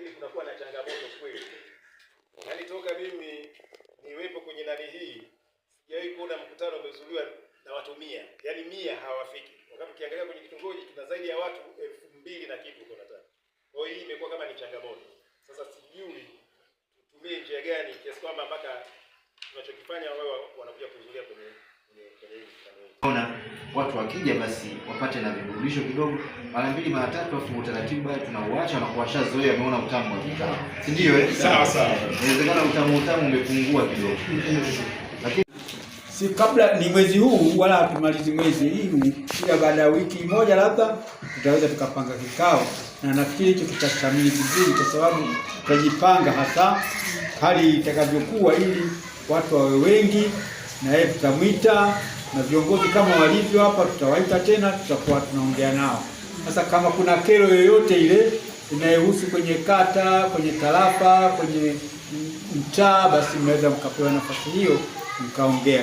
lakini kunakuwa na changamoto kweli. Yaani toka mimi niwepo kwenye nani hii, sijawahi kuona mkutano umezuliwa na watu 100. Yaani 100 hawafiki. Wakati ukiangalia kwenye kitongoji tuna zaidi ya watu 2000 na kitu huko nataka. Kwa hiyo hii imekuwa kama ni changamoto. Sasa sijui tutumie njia gani kiasi kwamba mpaka tunachokifanya wao wanakuja kuhudhuria kwenye hii mkutano hii. Ona watu wakija basi wapate na viburudisho kidogo mara 2 mara 3, afu utaratibu bado tunauacha na kuwashazoea wameona utamu wa kikao. Si ndio Sawa sawa. Inawezekana utamu umepungua kidogo. Lakini si kabla ni mwezi huu wala hatumalizi mwezi hii, kila baada ya wiki moja labda tutaweza tukapanga kikao, na nafikiri hicho kitashamili vizuri kwa sababu tutajipanga hasa hali itakavyokuwa ili watu wawe wengi, na yeye tutamwita na viongozi kama walivyo hapa tutawaita tena, tutakuwa tunaongea nao. Sasa kama kuna kero yoyote ile inayohusu kwenye kata, kwenye tarafa, kwenye mtaa, basi mnaweza mkapewa nafasi hiyo mkaongea.